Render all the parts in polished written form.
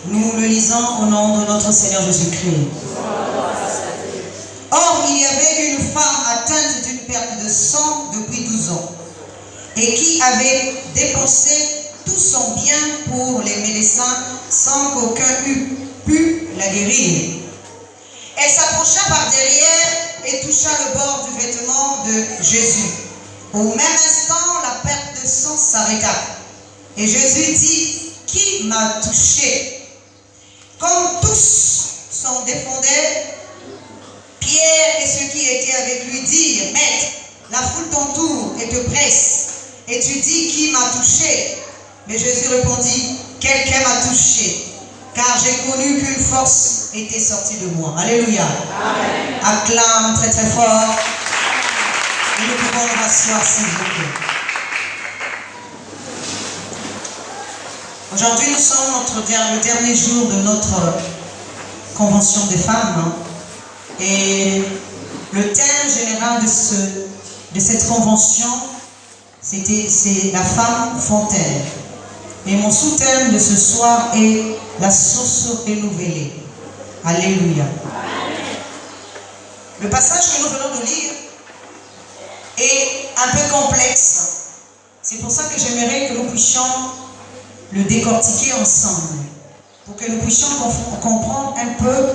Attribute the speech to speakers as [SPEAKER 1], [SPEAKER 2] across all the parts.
[SPEAKER 1] Nous le lisons au nom de notre Seigneur Jésus-Christ. Or, il y avait une femme atteinte d'une perte de sang depuis 12 ans et qui avait dépensé tout son bien pour les médecins sans qu'aucun eût pu la guérir. Elle s'approcha par derrière et toucha le bord du vêtement de Jésus. Au même instant, la perte de sang s'arrêta. Et Jésus dit, « Qui m'a touché ?» Comme tous s'en défendaient, Pierre et ceux qui étaient avec lui dirent, « Maître, la foule t'entoure et te presse, et tu dis, qui m'a touché ?» Mais Jésus répondit, « Quelqu'un m'a touché, car j'ai connu qu'une force était sortie de moi. » Alléluia. Amen. Acclame très très fort. Et nous pouvons nous asseoir s'il vous plaît. Aujourd'hui, nous sommes le dernier jour de notre convention des femmes. Et le thème général de cette convention, c'est la femme fontaine. Et mon sous-thème de ce soir est la source renouvelée. Alléluia. Le passage que nous venons de lire est un peu complexe. C'est pour ça que j'aimerais que nous puissions le décortiquer ensemble, pour que nous puissions comprendre un peu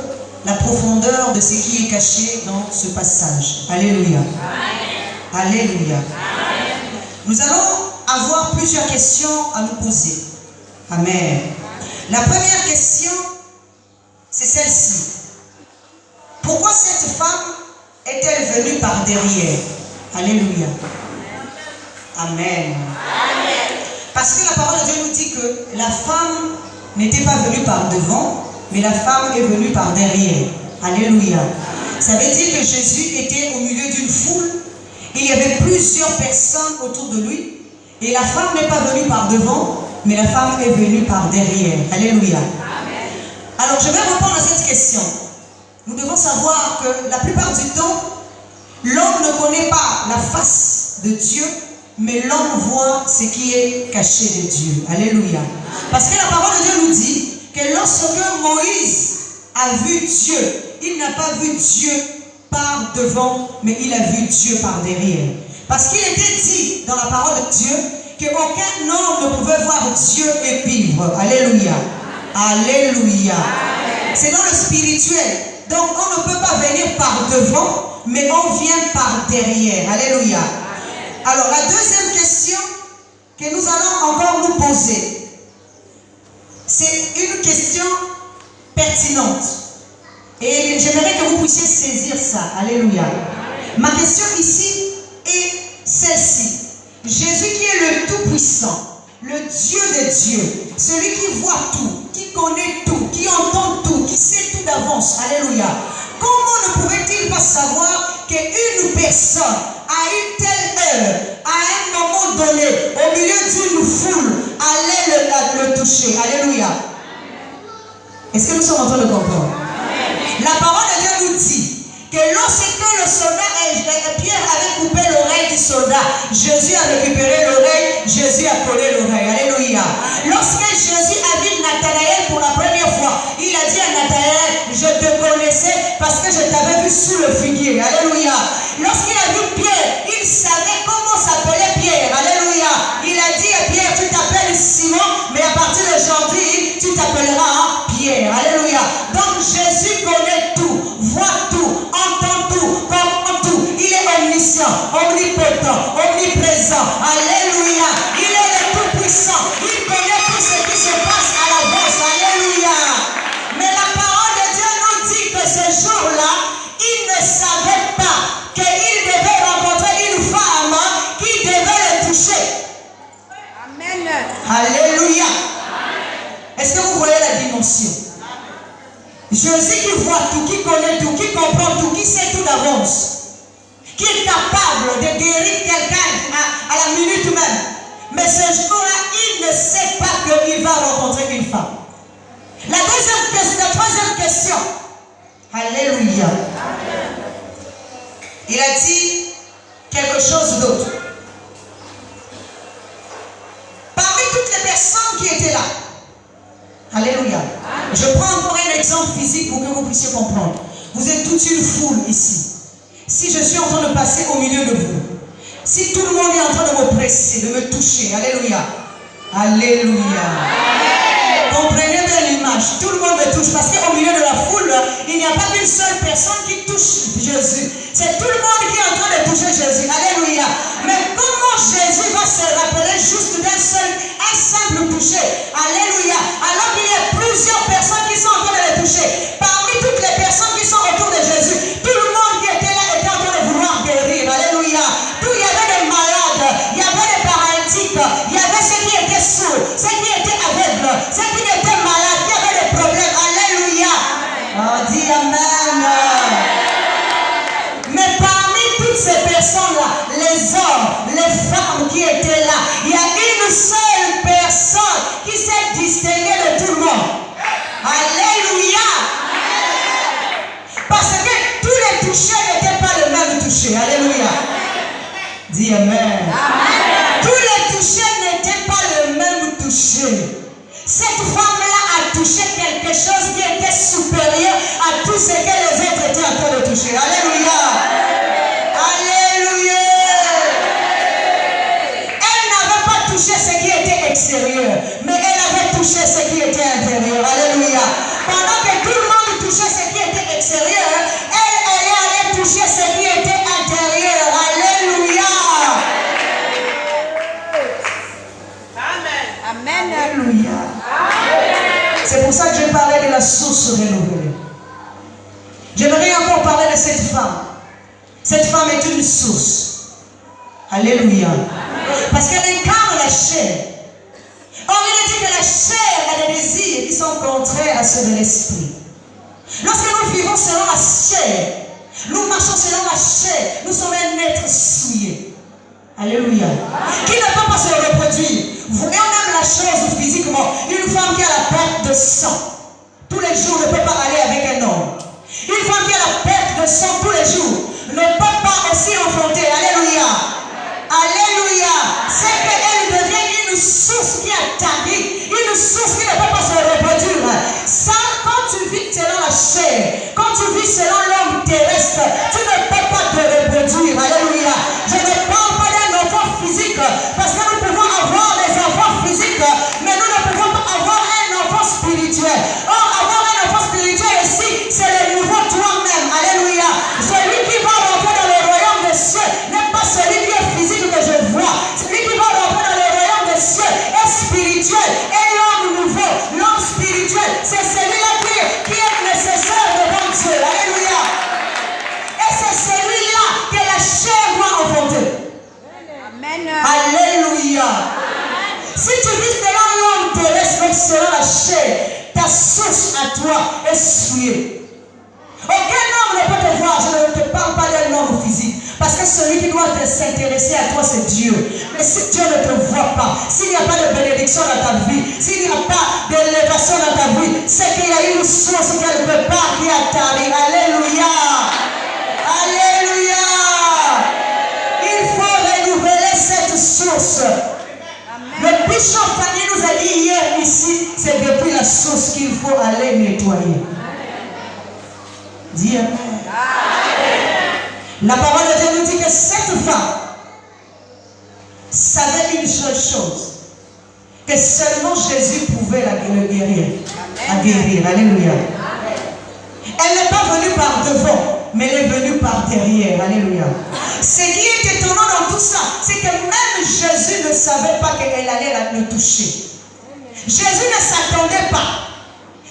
[SPEAKER 1] la profondeur de ce qui est caché dans ce passage. Alléluia. Amen. Alléluia. Amen. Nous allons avoir plusieurs questions à nous poser. Amen. La première question, c'est celle-ci. Pourquoi cette femme est-elle venue par derrière? Alléluia. Amen. Parce que la parole de Dieu nous dit que la femme n'était pas venue par devant, mais la femme est venue par derrière. Alléluia. Ça veut dire que Jésus était au milieu d'une foule. Il y avait plusieurs personnes autour de lui. Et la femme n'est pas venue par devant, mais la femme est venue par derrière. Alléluia. Amen. Alors je vais répondre à cette question. Nous devons savoir que la plupart du temps, l'homme ne connaît pas la face de Dieu, mais l'homme voit ce qui est caché de Dieu. Alléluia. Parce que la parole de Dieu nous dit que lorsque Moïse a vu Dieu, il n'a pas vu Dieu par devant, mais il a vu Dieu par derrière. Parce qu'il était dit dans la parole de Dieu qu'aucun homme ne pouvait voir Dieu et vivre. Alléluia. Alléluia. C'est dans le spirituel. Donc on ne peut pas venir par devant, mais on vient par derrière. Alléluia. Alors la deuxième question que nous allons encore nous poser, c'est une question pertinente. Et j'aimerais que vous puissiez saisir ça. Alléluia. Ma question ici est celle-ci. Jésus qui est le Tout-Puissant, le Dieu des dieux, celui qui voit tout, qui connaît tout, qui entend tout, qui sait tout d'avance. Alléluia. Comment ne pouvait-il pas savoir qu'une personne, à une telle heure, à un moment donné, au milieu d'une foule, allait le toucher? Alléluia. Est-ce que nous sommes en train de comprendre? La parole de Dieu nous dit que lorsque le soldat Pierre avait coupé l'oreille du soldat, Jésus a récupéré l'oreille, Jésus a collé l'oreille. Alléluia. Lorsque Jésus a vu Nathanaël pour la première fois, il a dit à Nathanaël, je te connaissais parce que je t'avais vu sous le figuier. Alléluia. Lorsqu'il a vu Pierre, il savait comment s'appelait Pierre. Alléluia. Il a dit à Pierre, tu t'appelles Simon, mais à partir d'aujourd'hui, tu t'appelleras Pierre. Alléluia. Donc Jésus connaît tout, voit tout, entend tout, comprend tout. Il est omniscient, omnipotent, omniprésent. Alléluia. Il est le Tout-Puissant. Il connaît tout ce qui se passe à l'avance. Alléluia. Mais la parole de Dieu nous dit que ce jour-là, il ne savait pas qu'il devait rencontrer une femme qui devait le toucher. Amen. Alléluia. Est-ce que vous voyez la dimension? Jésus qui voit tout, qui connaît tout, qui comprend tout, qui sait tout d'avance, qui est capable de guérir quelqu'un à la minute même. Mais ce jour-là, il ne sait pas qu'il va rencontrer une femme. La troisième question. Alléluia. Il a dit quelque chose d'autre. Parmi toutes les personnes qui étaient là. Alléluia. Je prends encore un exemple physique pour que vous puissiez comprendre. Vous êtes toute une foule ici. Si je suis en train de passer au milieu de vous, si tout le monde est en train de me presser, de me toucher, alléluia, alléluia. Comprenez bien l'image, tout le monde me touche parce qu'au milieu de la foule, il n'y a pas qu'une seule personne qui touche Jésus. C'est tout le monde qui est en train de toucher Jésus, alléluia. Mais comment Jésus va se rappeler juste un simple toucher, alléluia, alors qu'il y a plusieurs personnes qui sont en train de le toucher. Parmi toutes les personnes qui sont autour de Jésus, tout le monde qui était là était en train de vouloir guérir, alléluia. Il y avait des malades, il y avait des paralytiques, il y avait ceux qui étaient sourds, ceux qui étaient aveugles, ceux qui étaient malades, qui avaient des problèmes, alléluia. Oh, dis amen. Mais parmi toutes ces personnes-là, les hommes, les femmes qui étaient là, il y a une seule personne qui s'est distinguée de tout le monde. Alléluia. Parce que tous les touchés n'étaient pas le même toucher. Alléluia. Dis amen. Tous les touchés n'étaient pas le même toucher. Cette femme-là a touché quelque chose qui était supérieur à tout ce que les autres étaient en train de toucher. Alléluia. Alléluia. Elle n'avait pas touché ce qui était extérieur, mais elle avait touché ce qui était intérieur. Alléluia. Pendant que tout le monde touchait ce qui était extérieur, elle allait toucher ce qui était intérieur. Alléluia. Amen. Alléluia. C'est pour ça que je parlais de la source renouvelée. J'aimerais encore parler de cette femme. Cette femme est une source. Alléluia. Parce qu'elle incarne la chair. Or, il est dit que la chair a des désirs qui sont contraires à ceux de l'esprit. Lorsque nous vivons selon la chair, nous marchons selon la chair, nous sommes un être souillé. Alléluia. Qui ne peut pas se reproduire. Vous on aime la chose physiquement. Une femme qui a la perte de sang, tous les jours ne peut pas aller avec un homme. Une femme qui a la perte de sang tous les jours ne peut pas aussi enfanter. Alléluia. Alléluia. C'est qu'elle devient une source qui a tari, une source qui ne peut pas se reproduire. Ça, quand tu vis selon la chair, quand tu vis selon l'homme terrestre, tu ne peux pas te reproduire. Alléluia. Je ne parle pas d'un enfant physique, parce que nous pouvons avoir des enfants physiques, mais nous ne pouvons pas avoir un enfant spirituel. Or, avoir un enfant spirituel aussi, c'est le nouveau toi-même. Alléluia. Celui qui va rentrer dans le royaume des cieux n'est pas celui qui est physique que je vois. Celui qui va rentrer dans le royaume des cieux est spirituel. Et l'homme nouveau, l'homme spirituel, c'est celui-là qui est nécessaire devant Dieu. Alléluia. Et c'est celui-là que la chair doit enfanter. Amen. Alléluia. Si tu vis selon l'homme terrestre, selon la chair, ta source à toi est souillée. Aucun homme ne peut te voir. Je ne te parle pas d'un homme physique. Parce que celui qui doit s'intéresser à toi, c'est Dieu. Mais si Dieu ne te voit pas, s'il n'y a pas de bénédiction dans ta vie, s'il n'y a pas d'élévation dans ta vie, c'est qu'il y a une source quelque part qui a tari. Alléluia. Alléluia. Il faut renouveler cette source. Le bishop Fanny nous a dit hier ici, c'est depuis la source qu'il faut aller nettoyer. Dis amen. La parole de Dieu nous dit que cette femme savait une seule chose, que seulement Jésus pouvait le guérir. La guérir. Alléluia. Elle n'est pas venue par devant, mais elle est venue par derrière. Alléluia. Ce qui est étonnant dans tout ça, c'est que même Jésus ne savait pas qu'elle allait le toucher. Jésus ne s'attendait pas.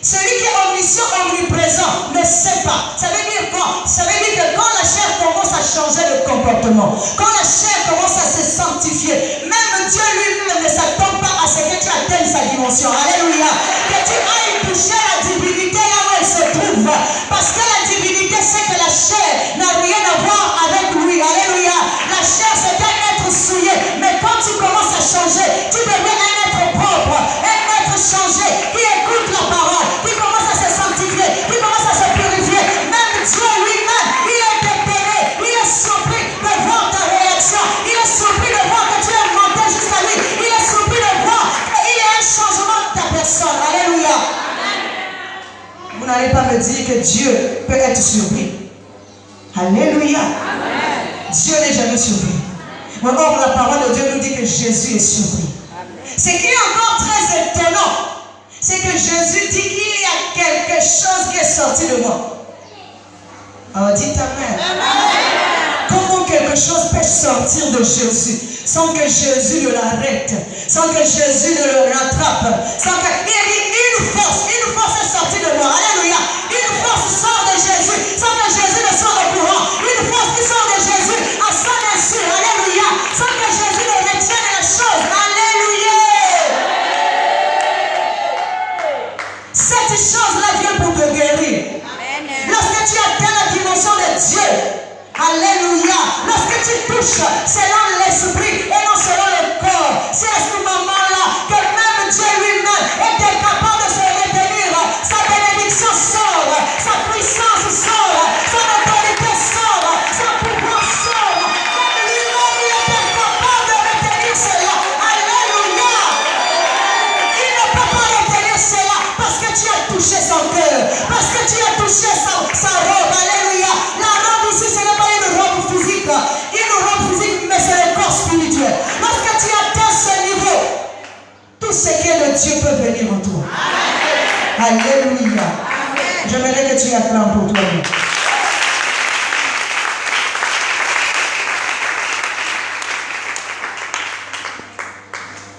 [SPEAKER 1] Celui qui est omniscient, omniprésent, ne sait pas. Ça veut dire quoi? Ça veut dire que quand la chair commence à changer de comportement, quand la chair commence à se sanctifier, même Dieu lui-même ne s'attend pas à ce que tu atteignes sa dimension. Alléluia. Que tu ailles toucher la divinité là où elle se trouve. Parce que la divinité sait que la chair n'a rien à voir avec lui. Alléluia. La chair c'est un être souillé. Mais quand tu commences à changer, tu deviens un être propre, un être changé, qui écoute la parole, qui commence à se sanctifier, qui commence à se purifier. Même Dieu lui-même, il est étonné, il est surpris de voir ta réaction, il est surpris de voir que tu es monté jusqu'à lui, il est surpris de voir qu'il y a un changement de ta personne. vous n'allez pas me dire que Dieu peut être surpris. Alléluia. Dieu n'est jamais surpris. Mais or, la parole de Dieu nous dit que Jésus est surpris. Ce qui est encore très étonnant, c'est que Jésus dit qu'il y a quelque chose qui est sorti de moi. Alors dites Amen. Comment quelque chose peut sortir de Jésus sans que Jésus ne l'arrête, sans que Jésus ne le rattrape, sans que... Une force est sortie de moi. Alléluia. Une force sort de Jésus sans que Jésus ne soit au courant. Une force qui sort de Jésus à son insu. Alléluia. Sans que Jésus ne retienne les choses. Alléluia. Cette chose-là vient pour te guérir. Lorsque tu atteins la dimension de Dieu, alléluia, lorsque tu touches selon l'esprit et non selon le corps, c'est à ce moment-là que même Dieu lui-même est incapable de se retenir. Sa bénédiction sort, sa puissance sort, son autorité sort, son pouvoir sort. Même lui-même est incapable de retenir cela. Alléluia. Il ne peut pas retenir cela parce que tu as touché son cœur, parce que tu as touché sa robe. Alléluia. La robe ici, ce n'est pas une robe physique. Une robe physique, mais c'est le corps spirituel. Lorsque tu atteins ce niveau, tout ce qui est de Dieu peut venir en toi. Amen. Alléluia. J'aimerais que tu acclames pour toi.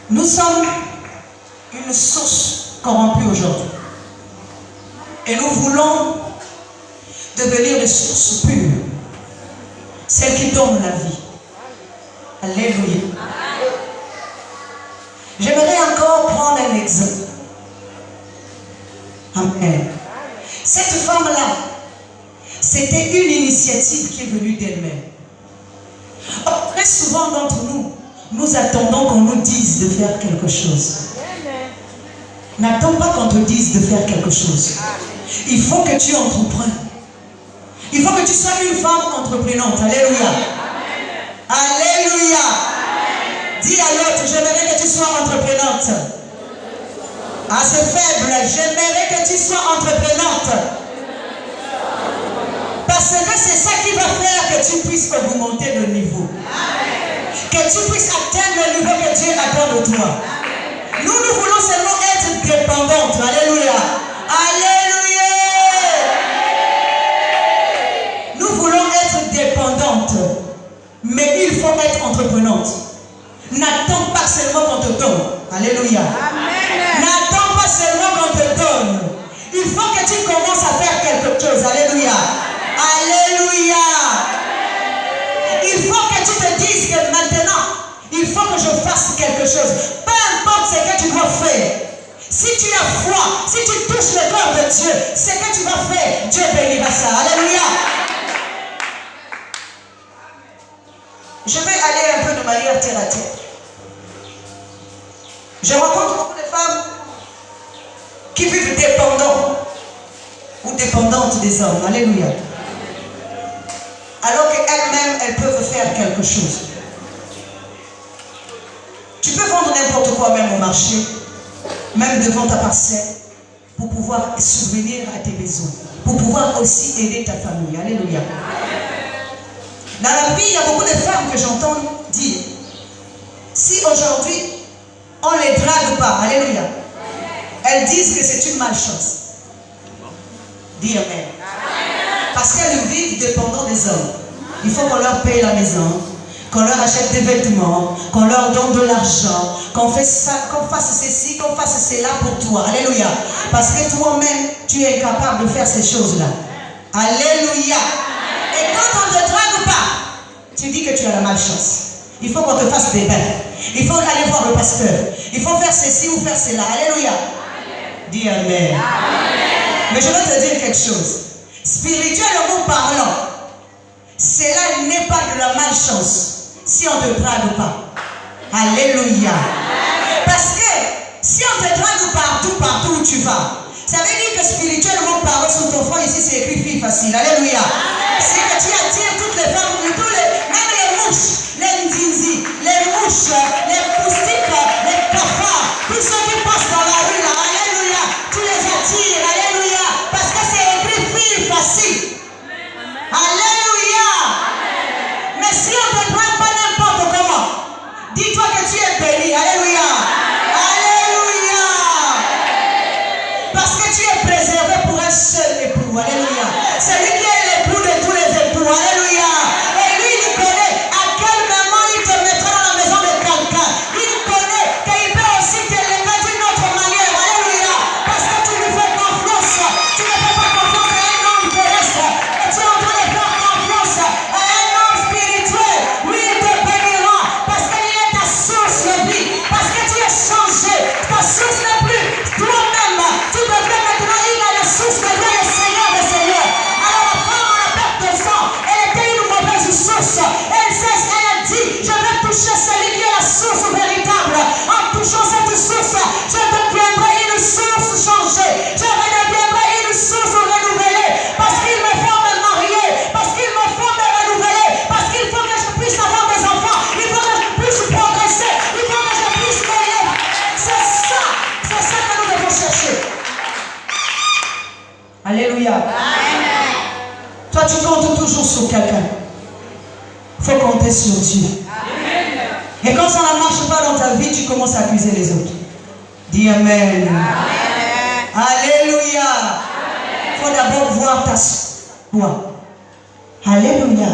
[SPEAKER 1] Nous sommes une source corrompue aujourd'hui. Et nous voulons devenir des sources pures, celles qui donnent la vie. Alléluia. J'aimerais encore prendre un exemple. Amen. Cette femme-là, c'était une initiative qui est venue d'elle-même. Or, très souvent d'entre nous, nous attendons qu'on nous dise de faire quelque chose. N'attends pas qu'on te dise de faire quelque chose. Il faut que tu entreprennes. Il faut que tu sois une femme entreprenante. Alléluia. Alléluia. Dis à l'autre, j'aimerais que tu sois entreprenante. Ah, c'est faible. J'aimerais que tu sois entreprenante. Parce que c'est ça qui va faire que tu puisses augmenter le niveau. Que tu puisses atteindre le niveau que Dieu attend de toi. Nous voulons seulement être dépendantes. Alléluia. Alléluia. Nous voulons être dépendantes. Mais il faut être entreprenante. N'attends pas seulement qu'on te donne. Alléluia. N'attends pas seulement qu'on te donne. Il faut que tu commences à faire quelque chose. Alléluia. Alléluia. Il faut que tu te dises que maintenant, il faut que je fasse quelque chose. Peu importe ce que tu dois faire. Si tu as foi, si tu touches le corps de Dieu, ce que tu vas faire, Dieu bénira ça. Alléluia. Je vais aller un peu de manière terre à terre. Je rencontre beaucoup de femmes qui vivent dépendants ou dépendantes des hommes. Alléluia. Alors qu'elles-mêmes, elles peuvent faire quelque chose. Tu peux vendre n'importe quoi même au marché, même devant ta parcelle, pour pouvoir subvenir à tes besoins, pour pouvoir aussi aider ta famille. Alléluia. Dans la vie, il y a beaucoup de femmes que j'entends dire, si aujourd'hui, on ne les drague pas, alléluia, elles disent que c'est une malchance. Dis Amen. Parce qu'elles vivent dépendant des hommes. Il faut qu'on leur paye la maison, qu'on leur achète des vêtements, qu'on leur donne de l'argent, qu'on fasse ceci, qu'on fasse cela pour toi. Alléluia. Parce que toi-même, tu es incapable de faire ces choses-là. Alléluia. Et quand on ne te drague pas, tu dis que tu as la malchance. Il faut qu'on te fasse des bains. Il faut aller voir le pasteur. Il faut faire ceci ou faire cela. Alléluia. Dis Amen. Amen. Mais je vais te dire quelque chose. Spirituellement parlant, cela n'est pas de la malchance si on ne te drague pas. Alléluia. Parce que si on te drague partout où tu vas, ça veut dire que spirituellement parlant, sur ton front ici c'est écrit fille facile. Alléluia. C'est que tu attires toutes les femmes, même les mouches, les ndinzi, les mouches, les moustiques, les cafards, tous ceux qui passent dans la rue là. Alléluia. Tu les attires. Alléluia. Parce que Alléluia. Toi, tu comptes toujours sur quelqu'un. Il faut compter sur Dieu. Et quand ça ne marche pas dans ta vie, tu commences à accuser les autres. Dis Amen. Alléluia. Il faut d'abord voir ta foi. Alléluia.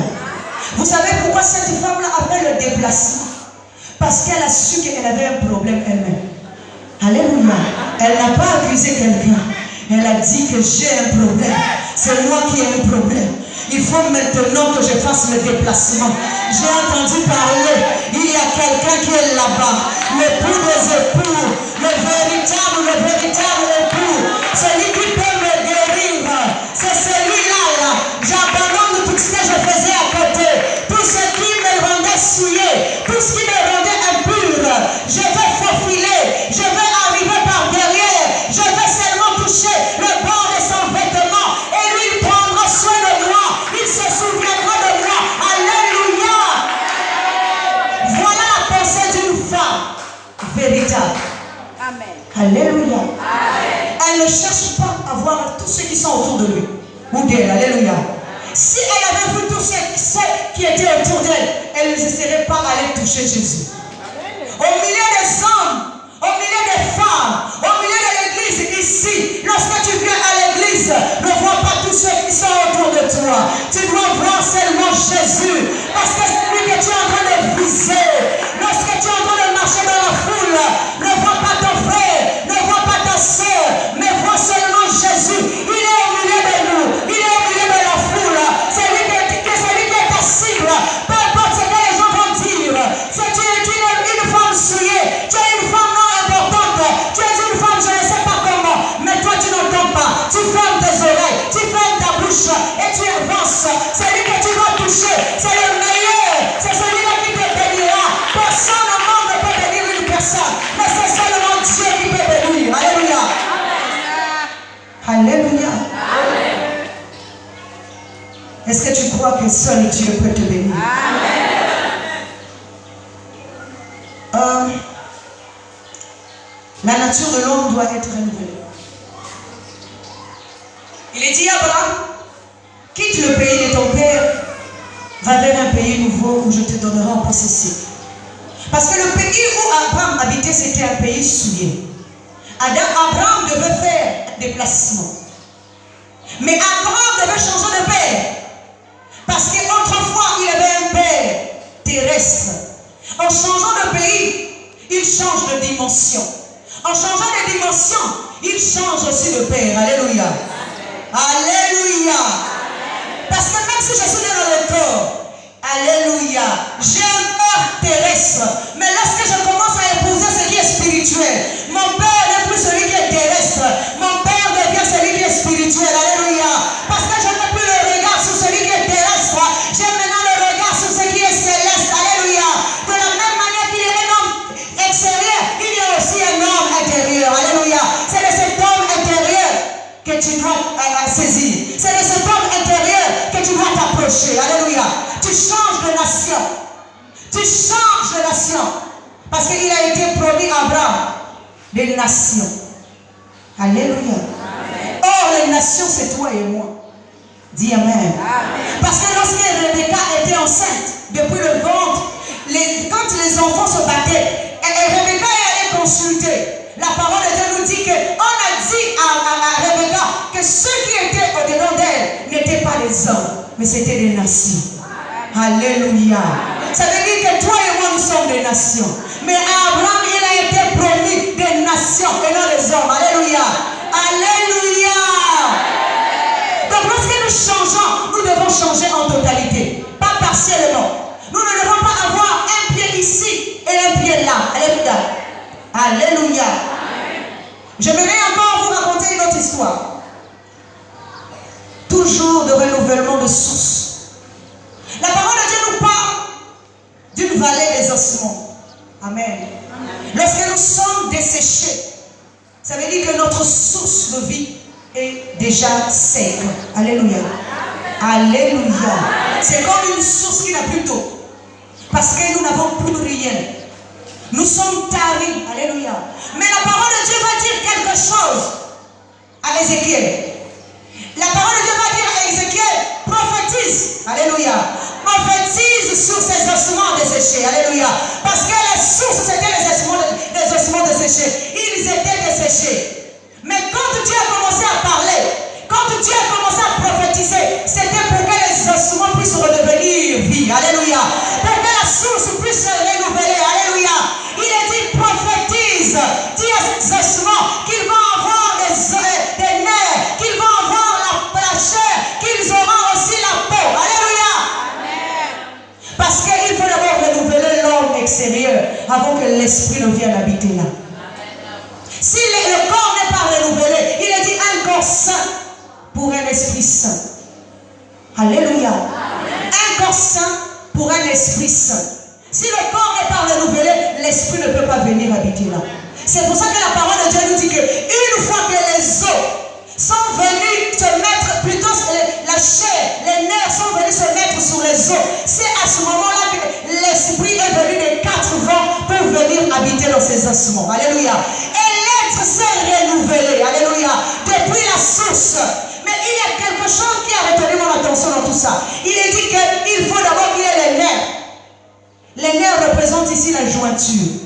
[SPEAKER 1] Vous savez pourquoi cette femme-là a fait le déplacement? Parce qu'elle a su qu'elle avait un problème elle-même. Alléluia. Elle n'a pas accusé quelqu'un. Elle a dit que j'ai un problème. C'est moi qui ai un problème. Il faut maintenant que je fasse le déplacement. J'ai entendu parler. Il y a quelqu'un qui est là-bas. L'époux des époux. Le véritable époux. Celui qui peut me guérir. C'est celui-là. Là. J'abandonne tout ce que je faisais à côté. Tout ce qui me rendait souillé. Tout ce qui me rendait impur. Je vais faufiler. Je vais arriver par derrière. Je vais seulement toucher le bord de son vêtement. Et lui, il prendra soin de moi. Il se souviendra de moi. Alléluia. Voilà la pensée d'une femme véritable.
[SPEAKER 2] Amen.
[SPEAKER 1] Alléluia.
[SPEAKER 2] Amen.
[SPEAKER 1] Elle ne cherche pas à voir tous ceux qui sont autour de lui ou d'elle. Alléluia. Si elle avait vu tous ceux qui étaient autour d'elle, elle ne serait pas allée toucher Jésus. Au milieu des hommes, au milieu des femmes, au milieu de l'église ici, lorsque tu viens à l'église, ne vois pas tous ceux qui sont autour de toi. Tu dois voir seulement Jésus. Parce que c'est lui que tu es en train de viser. Lorsque tu es en train de marcher dans la foule, ne vois pas ton frère, ne vois pas ta soeur, mais vois seulement Jésus. Il est au milieu de nous. Il est au milieu de la foule. C'est lui qui est ta cible. Peu importe ce que les gens vont dire. Si tu es une femme souillée, tu es une femme non importante, tu es une femme je ne sais pas comment, mais toi tu n'entends pas. Tu fermes tes oreilles, tu fermes ta bouche et tu avances. C'est lui que tu dois toucher. C'est le meilleur. C'est celui-là qui te bénira. Personne au monde ne peut bénir une personne, mais c'est seulement Dieu qui peut bénir. Alléluia. Alléluia. Est-ce que tu crois que seul Dieu peut te bénir? La nature de l'homme doit être renouvelée. Il est dit à Abraham, quitte le pays de ton père, va vers un pays nouveau où je te donnerai en possession. Parce que le pays où Abraham habitait, c'était un pays souillé. Abraham devait faire un déplacement. Mais Abraham devait changer de père. Parce qu'autrefois, il avait un père terrestre. En changeant de pays, il change de dimension. En changeant de dimension, il change aussi de père. Alléluia. Alléluia. Parce que même si je suis dans le corps, alléluia, j'ai un père terrestre. Mais lorsque je commence à épouser ce qui est spirituel, mon père n'est plus celui qui est terrestre. Mon père devient celui qui est spirituel. Alléluia. Parce que je n'ai plus le regard sur celui qui est terrestre. J'ai maintenant le regard sur ce qui est céleste. Alléluia. De la même manière qu'il y a un homme extérieur, il y a aussi un homme intérieur. Alléluia. C'est de cet homme intérieur que tu dois saisir. C'est de cet homme intérieur que tu dois t'approcher. Alléluia. Tu changes de nation. Tu changes de nation. Parce qu'il a été promis à Abraham des nations. Alléluia. Or, les nations, c'est toi et moi. Dis Amen. Parce que lorsque Rebecca était enceinte, depuis le ventre, quand les enfants se battaient, Rebecca est allée consulter. La parole de Dieu nous dit qu'on a dit à Rebecca que ceux qui étaient au-dedans d'elle n'étaient pas des hommes, mais c'était des nations. Alléluia. Ça veut dire que toi et moi, nous sommes des nations. Mais à Abraham, il a été promis des nations et non des hommes. Alléluia. Alléluia. Donc lorsque nous changeons, nous devons changer en totalité, pas partiellement. Nous ne devons pas avoir un pied ici et un pied là. Alléluia. Alléluia. J'aimerais encore vous raconter une autre histoire. Toujours de renouvellement de source. La parole de Dieu nous parle d'une vallée des ossements. Amen. Lorsque nous sommes desséchés, ça veut dire que notre source de vie est déjà sec. Alléluia. Alléluia. C'est comme une source qui n'a plus d'eau. Parce que nous n'avons plus rien. Nous sommes taris. Alléluia. Mais la parole de Dieu va dire quelque chose à Ézéchiel. desséchés. Alléluia. Parce que les sources, c'était les ossements desséchés. Ils étaient desséchés. Mais quand Dieu a commencé à parler, quand Dieu a commencé à prophétiser, c'était pour que les ossements puissent redevenir vie. Alléluia. Pour que la source puisse se renouveler. Alléluia. Il a dit prophétise. Dis à ces ossements qu'ils vont avoir des nerfs, qu'ils vont avoir la chair, qu'ils auront aussi la peau. Alléluia. Amen. Parce qu'il faut d'abord renouveler l'homme extérieur avant que l'esprit ne vienne habiter là. Si le corps n'est pas renouvelé, il a dit un corps saint pour un esprit saint. Alléluia. Amen. Un corps saint pour un esprit saint. Si le corps n'est pas renouvelé, l'esprit ne peut pas venir habiter là. C'est pour ça que la parole de Dieu nous dit qu'une fois que les os sont venus se mettre, plutôt la chair, les nerfs sont venus se mettre sur les os, c'est à ce moment-là que l'esprit est venu des 4 vents pour venir habiter dans ces ossements. Alléluia. Et l'être s'est renouvelé. Alléluia. Depuis la source. Mais il y a quelque chose qui a retenu mon attention dans tout ça. Il est dit qu'il faut d'abord qu'il y ait les nerfs. Les nerfs représentent ici la jointure.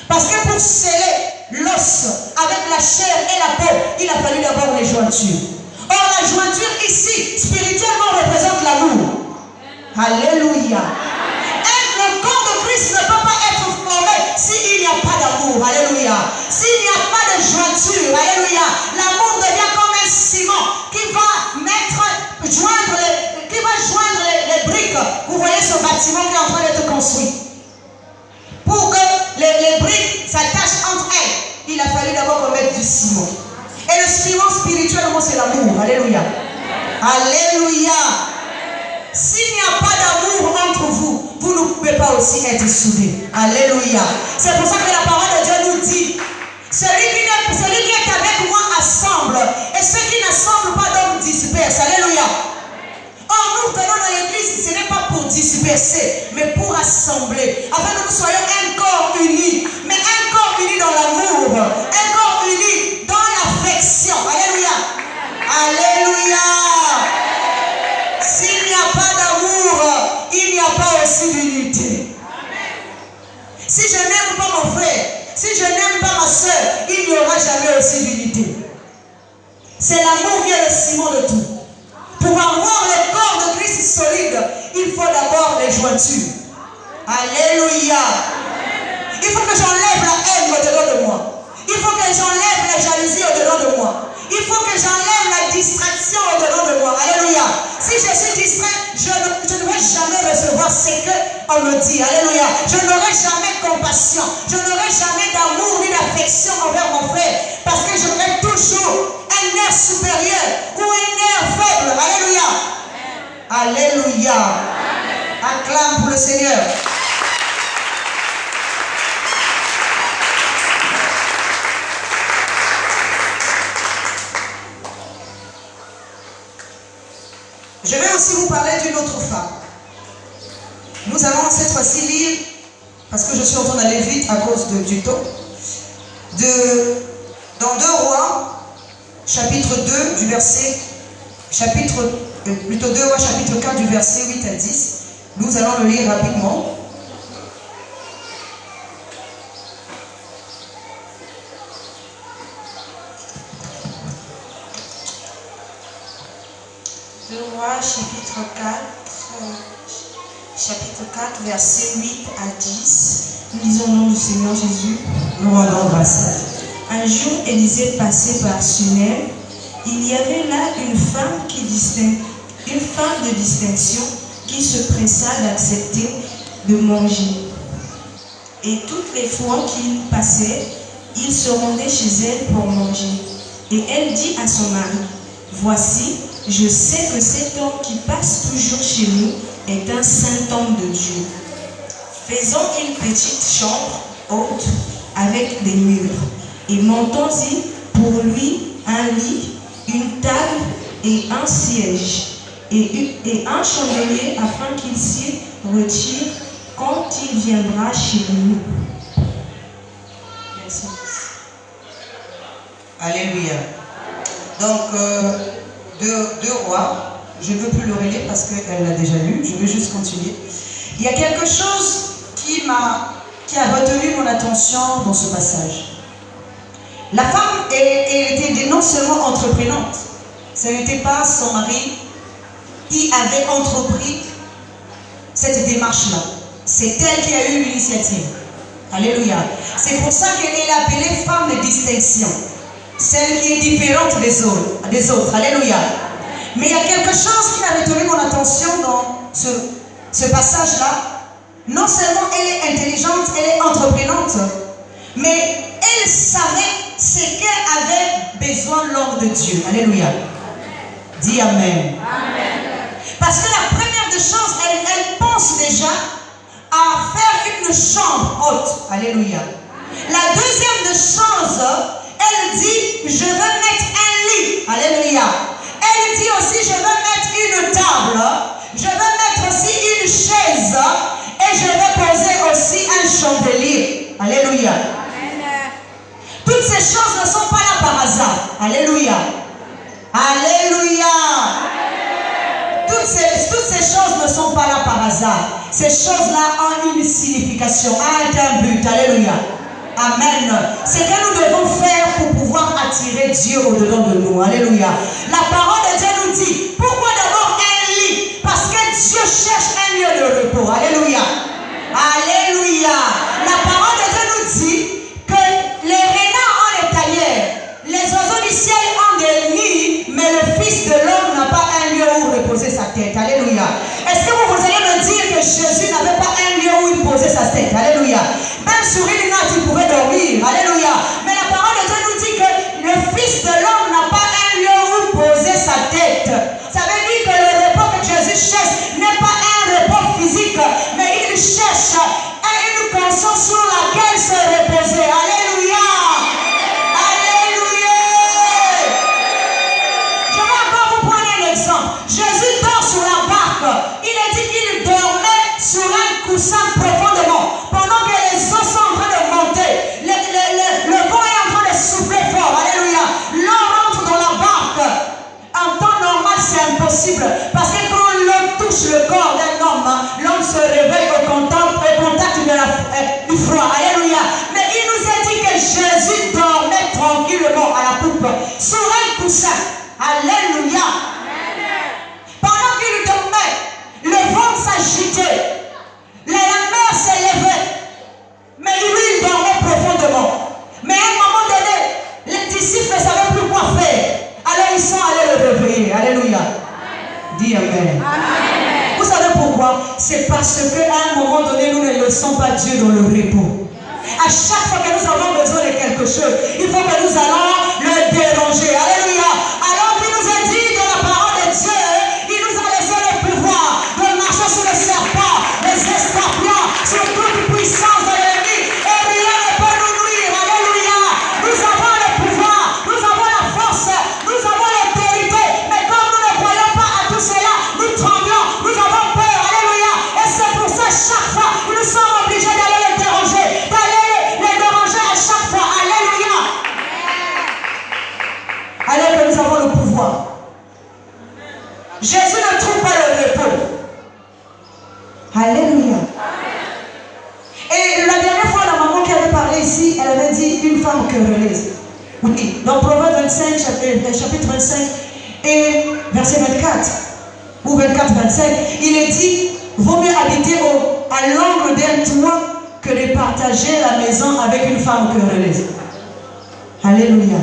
[SPEAKER 1] Parce que pour sceller l'os avec la chair et la peau, il a fallu d'abord les jointures. Or, la jointure ici, spirituellement, représente l'amour. Alléluia. Et le corps de Christ ne peut pas être formé s'il n'y a pas d'amour. Alléluia. S'il n'y a pas de jointure. Alléluia. L'amour devient comme un ciment qui va joindre les briques. Vous voyez ce bâtiment qui est en train d'être construit. Pour que les briques s'attachent entre elles, il a fallu d'abord remettre du ciment. Et le ciment spirituellement, c'est l'amour. Alléluia. Alléluia. S'il n'y a pas d'amour entre vous, vous ne pouvez pas aussi être soudés. Alléluia. C'est pour ça que la parole de Dieu nous dit, celui qui est avec moi assemble, et ceux qui n'assemblent pas donc dispersent. Alléluia. Or, nous venons dans l'église, ce n'est pas pour disperser, mais pour assembler, afin que nous soyons un corps uni, mais un corps uni dans l'amour, un corps uni dans l'affection. Alléluia. Alléluia. S'il n'y a pas d'amour, il n'y a pas aussi d'unité. Si je n'aime pas mon frère, si je n'aime pas ma soeur, il n'y aura jamais aussi d'unité. C'est l'amour qui est le ciment de tout. Pour avoir le corps de Christ solide, il faut d'abord les jointures. Alléluia. Il faut que j'enlève la haine au-dedans de moi. Il faut que j'enlève la jalousie au-dedans de moi. Il faut que j'enlève la distraction au-dedans de moi. Alléluia. Si je suis distrait, je ne vais jamais recevoir ce qu'on me dit. Alléluia. Je n'aurai jamais compassion. Je n'aurai jamais d'amour ni d'affection envers mon frère. Parce que j'aurai toujours un air supérieur ou un air faible. Alléluia. Alléluia. Acclame pour le Seigneur. Je vais aussi vous parler d'une autre femme. Nous allons cette fois-ci lire, parce que je suis en train d'aller vite à cause du temps, dans 2 Rois, chapitre 2, du verset, plutôt 2 Rois, chapitre 4, du verset 8 à 10. Nous allons le lire rapidement.
[SPEAKER 3] Chapitre 4, verset 8 à 10. Nous lisons au nom du Seigneur Jésus.
[SPEAKER 1] Nous rendons grâce.
[SPEAKER 3] Un jour, Élisée passait par Sunem. Il y avait là une femme de distinction qui se pressa d'accepter de manger. Et toutes les fois qu'il passait, il se rendait chez elle pour manger. Et elle dit à son mari, « Voici, je sais que cet homme qui passe toujours chez nous est un saint homme de Dieu. Faisons une petite chambre haute avec des murs et montons-y pour lui un lit, une table et un siège et un chandelier afin qu'il s'y retire quand il viendra chez nous. » Merci.
[SPEAKER 1] Alléluia. Donc, 2 Rois, je ne veux plus le relire parce qu'elle l'a déjà lu, je vais juste continuer. Il y a quelque chose qui qui a retenu mon attention dans ce passage. La femme, elle était non seulement entreprenante, ce n'était pas son mari qui avait entrepris cette démarche-là. C'est elle qui a eu l'initiative. Alléluia. C'est pour ça qu'elle est appelée femme de distinction. Celle qui est différente des autres. Alléluia. Mais il y a quelque chose qui a retenu mon attention dans ce passage-là. Non seulement elle est intelligente, elle est entreprenante, mais elle savait ce qu'elle avait besoin l'homme de Dieu. Alléluia. Dis Amen.
[SPEAKER 2] Amen.
[SPEAKER 1] Parce que la première des choses, elle pense déjà à faire une chambre haute. Alléluia. La deuxième des choses, elle dit, je veux mettre un lit. Alléluia. Elle dit aussi, je veux mettre une table. Je veux mettre aussi une chaise. Et je vais poser aussi un chandelier. Alléluia.
[SPEAKER 2] Amen.
[SPEAKER 1] Toutes ces choses ne sont pas là par hasard. Alléluia. Alléluia. Toutes ces choses ne sont pas là par hasard. Ces choses-là ont une signification, ont un but. Alléluia. Amen. C'est que nous devons faire pour pouvoir attirer Dieu au-dedans de nous. Alléluia. La parole de Dieu nous dit, pourquoi d'abord un lit? Parce que Dieu cherche un lieu de repos. Alléluia. Alléluia. La parole de Dieu nous dit que les renards ont les tanières, les oiseaux du ciel ont des nids, mais le Fils de l'homme n'a pas un lieu où reposer sa tête. Alléluia. Est-ce que vous allez me dire que Jésus n'avait pas un lieu où il posait sa tête? Alléluia. Même sur une natte, il pouvait dormir. Alléluia. Mais la parole de Dieu nous dit que le Fils de l'homme n'a pas un lieu où poser sa tête. Ça veut dire que le repos que Jésus cherche n'est pas un repos physique, mais il cherche une conscience sur laquelle se reposer. Alléluia. Alléluia. Je vais encore vous prendre un exemple. Jésus dort sur la barque. Il a dit qu'il dormait sur un coussin profondément. Pendant que les eaux sont en train de monter, le vent est en train de souffler fort. Alléluia. L'eau rentre dans la barque. En temps normal, c'est impossible. Parce que quand l'eau touche le corps d'un homme, l'homme se réveille au contact du froid. Alléluia. Mais il nous a dit que Jésus dormait tranquillement à la poupe sur un coussin. Alléluia. Pendant qu'il dormait, le vent s'agitait. La mer s'élevait. Mais lui, il dormait profondément. Mais à un moment donné, les disciples ne savaient plus quoi faire. Alors ils sont allés le réveiller. Alléluia. Dis Amen.
[SPEAKER 2] Amen.
[SPEAKER 1] Vous savez pourquoi? C'est parce qu'à un moment donné, nous ne laissons pas Dieu dans le repos. À chaque fois que nous avons besoin de quelque chose, il faut que nous allons le déranger. Alléluia. Alors qu'il nous a dit dans la parole de Dieu, il nous a laissé le pouvoir de marcher sur les serpents, les escorpions, sur toute puissance de l'ennemi. Et rien ne peut nous nuire. Alléluia. Nous avons le pouvoir, nous avons la force, nous avons l'autorité. Mais comme nous ne croyons pas à tout cela, nous tremblons, nous avons peur. Alléluia. Et c'est pour ça, chaque fois, nous sommes obligés d'aller les déranger, d'aller les déranger à chaque fois. Alléluia. Alors que nous avons le pouvoir. Jésus ne trouve pas le repos. Alléluia. Et la dernière fois, la maman qui avait parlé ici, elle avait dit une femme querelleuse. Oui, dans Proverbe 25, chapitre 25 et verset 24 ou 24-25, il est dit, vaut mieux habiter à l'ombre d'un toit que de partager la maison avec une femme querelleuse. Alléluia.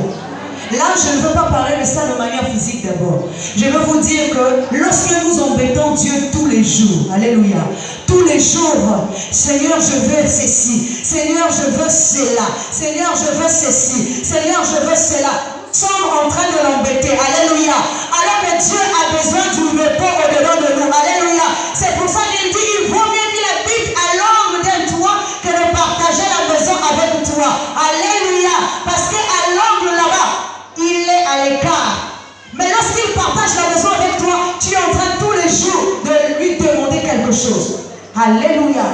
[SPEAKER 1] Là, je ne veux pas parler de ça de manière physique d'abord. Je veux vous dire que lorsque nous embêtons Dieu tous les jours, alléluia, tous les jours, Seigneur, je veux ceci, Seigneur, je veux cela, Seigneur, je veux ceci, Seigneur, je veux cela. Nous sommes en train de l'embêter, alléluia. Alors que Dieu a besoin du repos au-dedans de nous, alléluia. C'est pour ça qu'il dit, il vaut mieux qu'il habite à l'ombre d'un toit que de partager la maison avec toi. Alléluia. Parce qu'à l'ombre là-bas, il est à l'écart. Mais lorsqu'il partage la maison avec toi, tu es en train tous les jours de lui demander quelque chose. Alléluia.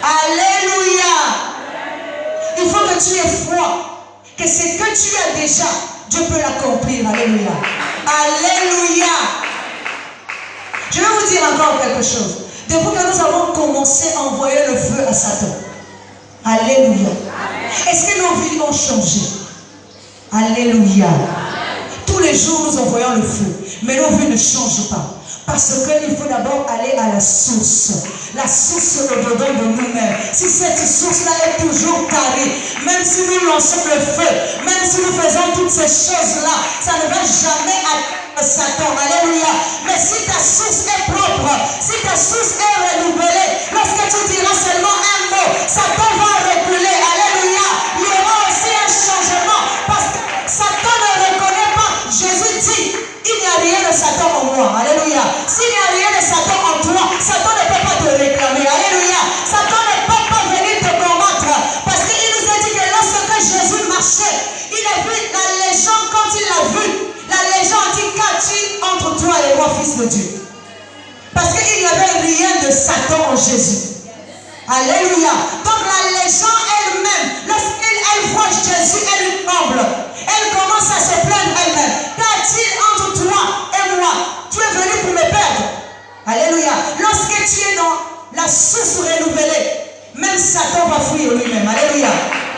[SPEAKER 1] Alléluia. Il faut que tu aies foi. Que ce que tu as déjà, Dieu peut l'accomplir. Alléluia. Alléluia. Je vais vous dire encore quelque chose. Depuis que nous avons commencé à envoyer le feu à Satan. Alléluia. Est-ce que nos vies ont changé? Alléluia. Tous les jours, nous envoyons le feu. Mais nos vies ne changent pas. Parce qu'il faut d'abord aller à la source. La source au-dedans de nous-mêmes. Si cette source-là est toujours tarie, même si nous lançons le feu, même si nous faisons toutes ces choses-là, ça ne va jamais atteindre Satan. Alléluia. Mais si ta source est propre, si ta source est renouvelée, lorsque tu diras seulement un mot, Satan va reculer. Alléluia. Il y aura aussi un changement. Parce que Satan ne reconnaît pas. Jésus dit, il n'y a rien de Satan en moi. Alléluia. S'il n'y a rien de Satan en toi, Satan ne peut pas te réclamer. Alléluia. Satan ne peut pas venir te combattre. Parce qu'il nous a dit que lorsque Jésus marchait, il a vu la légende. Quand il l'a vu, la légende dit, qu'as-tu entre toi et moi, fils de Dieu? Parce qu'il n'y avait rien de Satan en Jésus. Alléluia. Donc la légende elle-même, lorsqu'elle voit Jésus, elle tremble. Elle commence à se plaindre elle-même. Qu'a-t-il entre toi et moi? Tu es venu pour me perdre. Alléluia. Lorsque tu es dans la source renouvelée, même Satan va fuir lui-même. Alléluia.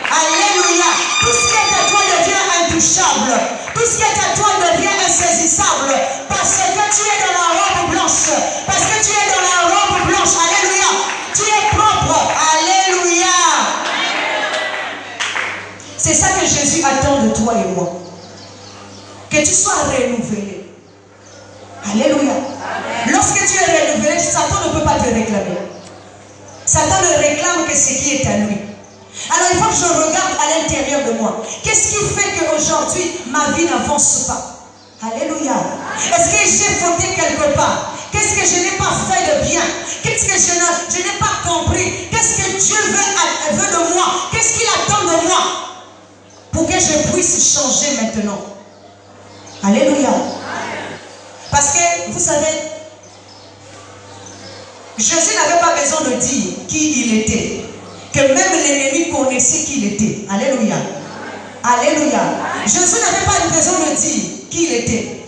[SPEAKER 1] Alléluia. Tout ce qui est à toi devient intouchable. Tout ce qui est à toi devient insaisissable. Parce que tu es dans la robe blanche. Parce que tu es dans la robe blanche. Alléluia. Tu es propre. Alléluia. C'est ça que Jésus attend de toi et moi. Que tu sois renouvelé. Alléluia. Lorsque tu es renouvelé, Satan ne peut pas te réclamer. Satan ne réclame que ce qui est à lui. Alors il faut que je regarde à l'intérieur de moi. Qu'est-ce qui fait qu'aujourd'hui ma vie n'avance pas? Alléluia. Est-ce que j'ai fauté quelque part? Qu'est-ce que je n'ai pas fait de bien? Qu'est-ce que je n'ai pas compris? Qu'est-ce que Dieu veut de moi? Qu'est-ce qu'il attend de moi? Pour que je puisse changer maintenant. Alléluia. Parce que, vous savez, Jésus n'avait pas besoin de dire qui il était. Que même l'ennemi connaissait qui il était. Alléluia. Alléluia. Jésus n'avait pas besoin de dire qui il était.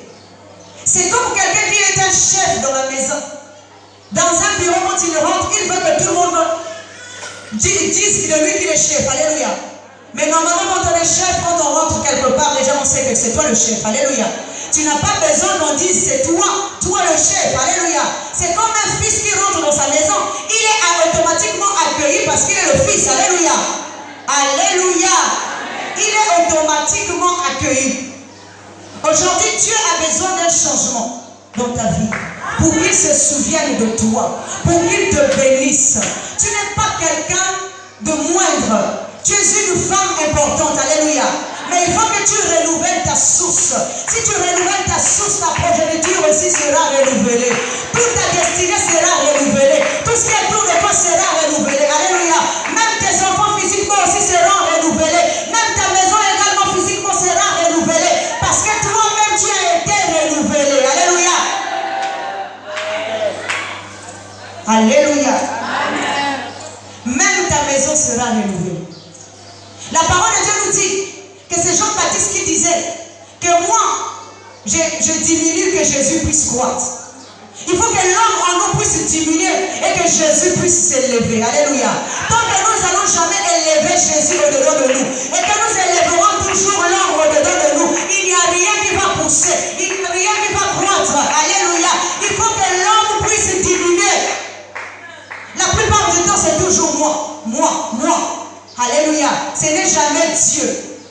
[SPEAKER 1] C'est comme quelqu'un qui est un chef dans la maison. Dans un bureau, quand il rentre, il veut que tout le monde dise de lui qu'il est chef. Alléluia. Mais normalement, quand on est chef, quand on rentre quelque part, déjà on sait que c'est toi le chef. Alléluia. Tu n'as pas besoin qu'on dise c'est toi le chef. Alléluia. C'est comme un fils qui rentre dans sa maison. Il est automatiquement accueilli parce qu'il est le fils. Alléluia. Alléluia. Il est automatiquement accueilli. Aujourd'hui, Dieu a besoin d'un changement dans ta vie. Pour qu'il se souvienne de toi. Pour qu'il te bénisse. Tu n'es pas quelqu'un de moindre. Tu es une femme importante. Alléluia. Mais il faut que tu renouvelles ta source. Si tu renouvelles ta source, ta progéniture aussi sera renouvelée. Toute ta destinée sera renouvelée. Tout ce qui est autour de toi sera renouvelé. Alléluia. Même tes enfants physiquement aussi seront renouvelés. Même ta maison également physiquement sera renouvelée. Parce que toi-même tu as été renouvelé. Alléluia. Alléluia. Même ta maison sera renouvelée. La parole de Dieu nous dit que c'est Jean-Baptiste qui disait que moi, je diminue que Jésus puisse croître. Il faut que l'homme en nous puisse diminuer et que Jésus puisse s'élever. Alléluia. Tant que nous n'allons jamais élever Jésus au-dedans de nous et que nous élèverons toujours l'homme au-dedans de nous, il n'y a rien qui va pousser, il n'y a rien qui va croître. Alléluia. Il faut que l'homme puisse diminuer. La plupart du temps, c'est toujours moi. Alléluia. Ce n'est jamais Dieu,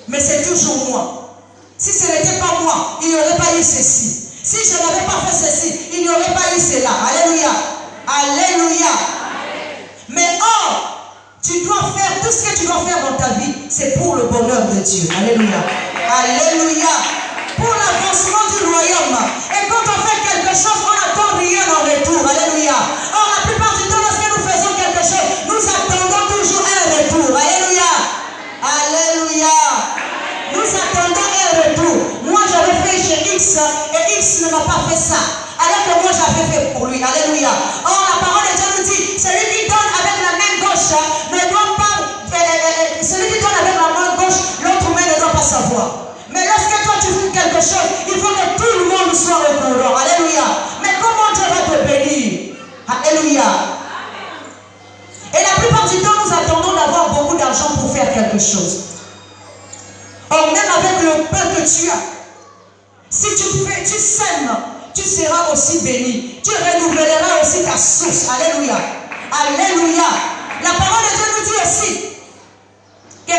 [SPEAKER 1] mais c'est toujours moi. Si ce n'était pas moi, il n'y aurait pas eu ceci. Si je n'avais pas fait ceci, il n'y aurait pas eu cela. Alléluia. Alléluia. Mais or, tu dois faire tout ce que tu dois faire dans ta vie, c'est pour le bonheur de Dieu. Alléluia. Alléluia. Pour l'avancement du royaume. Et quand on fait quelque chose, on n'attend rien en retour. Alléluia. Or, la plupart du temps, lorsque nous faisons quelque chose, nous attendons toujours un retour. Alléluia. Alléluia. Nous attendons un retour. Moi, j'avais fait chez X et X ne m'a pas fait ça. Alors que moi, j'avais fait pour lui. Alléluia. Or, la parole de Dieu nous dit, celui qui donne avec la main gauche ne doit pas... celui qui donne avec la main gauche, l'autre main ne doit pas savoir. Mais lorsque toi, tu fais quelque chose, il faut que tout le monde soit au courant. Alléluia. Mais comment Dieu va te bénir? Alléluia. quelque chose. Or, même avec le pain que tu as, si tu sèmes, tu seras aussi béni. Tu renouvelleras aussi ta source. Alléluia. Alléluia. La parole de Dieu nous dit aussi que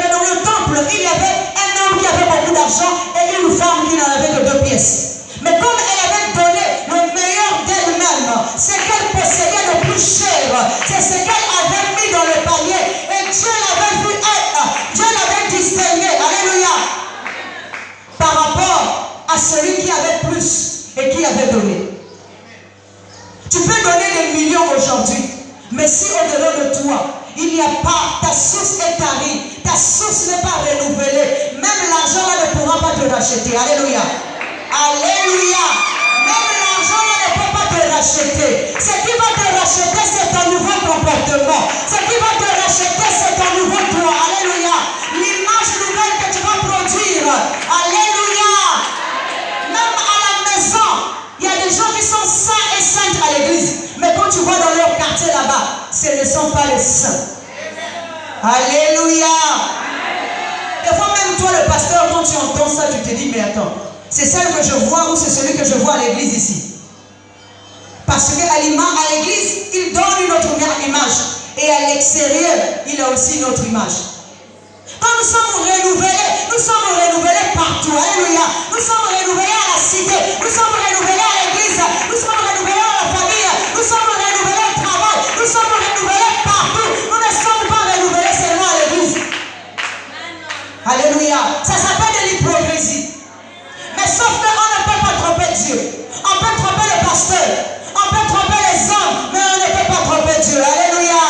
[SPEAKER 1] dans le temple, il y avait un homme qui avait beaucoup d'argent et une femme qui n'en avait que 2 pièces. Mais comme elle avait donné le meilleur d'elle-même, ce qu'elle possédait le plus cher, c'est ce qu'elle avait mis dans le panier. Et Dieu l'avait vu être, Dieu l'avait distingué. Alléluia. Par rapport à celui qui avait plus et qui avait donné. Tu peux donner des millions aujourd'hui, mais si au-delà de toi, il n'y a pas, ta source est tarie, ta source n'est pas renouvelée, même l'argent là ne pourra pas te racheter. Alléluia. Alléluia. Même l'argent là ne peut pas te racheter. Ce qui va te racheter, c'est ton nouveau comportement. Ce qui va te racheter, c'est ton nouveau toi. Alléluia. L'image nouvelle que tu vas produire. Alléluia. Même à la maison, il y a des gens qui sont saints et saintes à l'église. Mais quand tu vois dans leur quartier là-bas, ce ne sont pas les saints. Alléluia. Des fois même toi le pasteur, quand tu entends ça, tu te dis, mais attends, c'est celle que je vois ou c'est celui que je vois à l'église ici? Parce qu'à l'église, il donne une autre image. Et à l'extérieur, il a aussi une autre image. Quand nous sommes renouvelés partout. Alléluia. Nous sommes renouvelés à la cité. Nous sommes renouvelés à l'église. Nous sommes renouvelés à la famille. Nous sommes renouvelés au travail. Nous sommes renouvelés partout. Nous ne sommes pas renouvelés seulement à l'église. Alléluia. Ça s'appelle de l'hypocrisie. Mais sauf qu'on ne peut pas tromper Dieu. On peut tromper le pasteur. On peut tromper les hommes. Mais on ne peut pas tromper Dieu. Alléluia.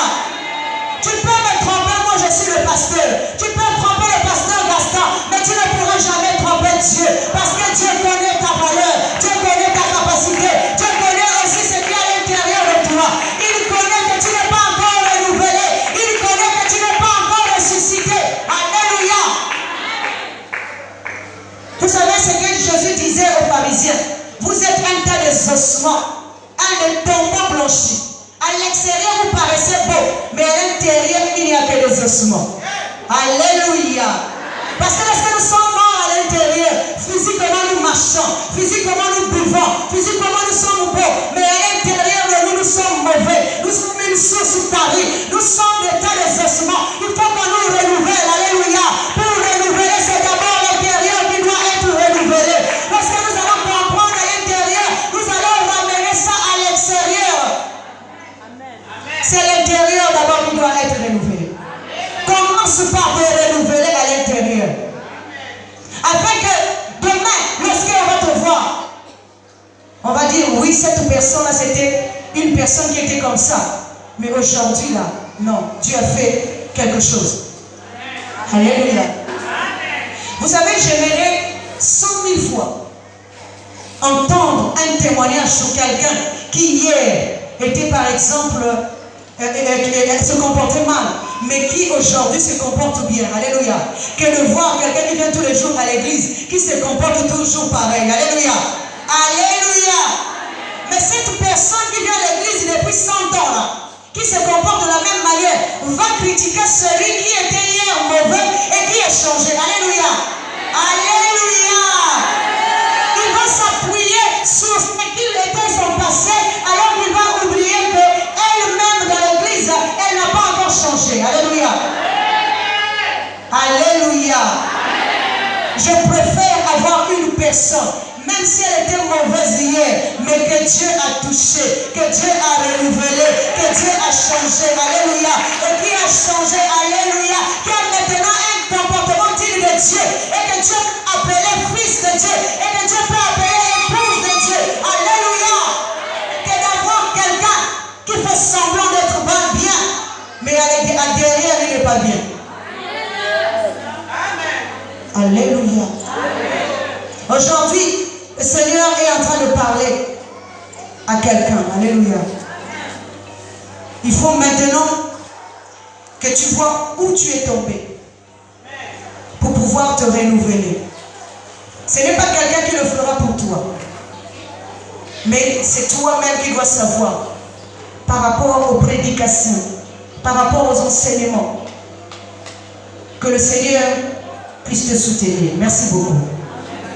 [SPEAKER 1] Tu peux me tromper, moi je suis le pasteur. Tu peux tromper le pasteur Gaston, mais tu ne pourras jamais tromper Dieu. Parce que Dieu connaît ta valeur. Dieu connaît ta capacité. Dieu connaît aussi ce qui est à l'intérieur de toi. Il connaît que tu n'es pas encore renouvelé. Il connaît que tu n'es pas encore ressuscité. Alléluia. Vous savez ce que Jésus disait aux pharisiens? Vous êtes un tas de ossements, un de tombeaux blanchis. À l'extérieur, vous paraissez beau, mais à l'intérieur, il n'y a que des ossements. Alléluia. Parce que lorsque nous sommes morts à l'intérieur, physiquement nous marchons, physiquement nous buvons, physiquement nous sommes beaux, mais à l'intérieur de nous, nous sommes mauvais. Nous sommes une source tarie. Nous sommes des tas de ossements. Il faut qu'on nous renouvelle. Alléluia. Pour renouveler, c'est d'abord l'intérieur qui doit être renouvelé. Lorsque nous allons comprendre à l'intérieur, nous allons ramener ça à l'extérieur. C'est l'intérieur d'abord qui doit être renouvelé. Commence par te renouveler à l'intérieur. Afin que demain, lorsqu'on va te voir, on va dire, oui, cette personne-là, c'était une personne qui était comme ça. Mais aujourd'hui, là, non, Dieu a fait quelque chose. Alléluia. Vous savez, j'aimerais 100 000 fois entendre un témoignage sur quelqu'un qui hier était par exemple se comportait mal, mais qui aujourd'hui se comporte bien. Alléluia. Que de voir quelqu'un qui vient tous les jours à l'église, qui se comporte toujours pareil. Alléluia. Alléluia. Mais cette personne qui vient à l'église depuis 100 ans, là, qui se comporte de la même manière, va critiquer celui qui était hier mauvais et qui a changé. Alléluia. Alléluia. Il va s'appuyer sur ce qu'il était son passé, alors qu'il va oublier qu'elle-même dans l'église, elle n'a pas encore changé. Alléluia. Alléluia. Je préfère avoir une personne, même si elle était mauvaise hier, mais que Dieu a touché, que Dieu a renouvelé, que Dieu a changé. Alléluia. Et qui a changé. Alléluia. Qui a maintenant un comportement digne de Dieu. Et que Dieu peut appeler fils de Dieu. Et que Dieu peut appeler épouse de Dieu. Alléluia. Que d'avoir quelqu'un qui fait semblant d'être bien, mais à derrière, il n'est pas bien. Alléluia. Aujourd'hui, le Seigneur est en train de parler à quelqu'un. Alléluia. Il faut maintenant que tu vois où tu es tombé pour pouvoir te renouveler. Ce n'est pas quelqu'un qui le fera pour toi, mais c'est toi-même qui dois savoir par rapport aux prédications, par rapport aux enseignements. Que le Seigneur puisse te soutenir. Merci beaucoup.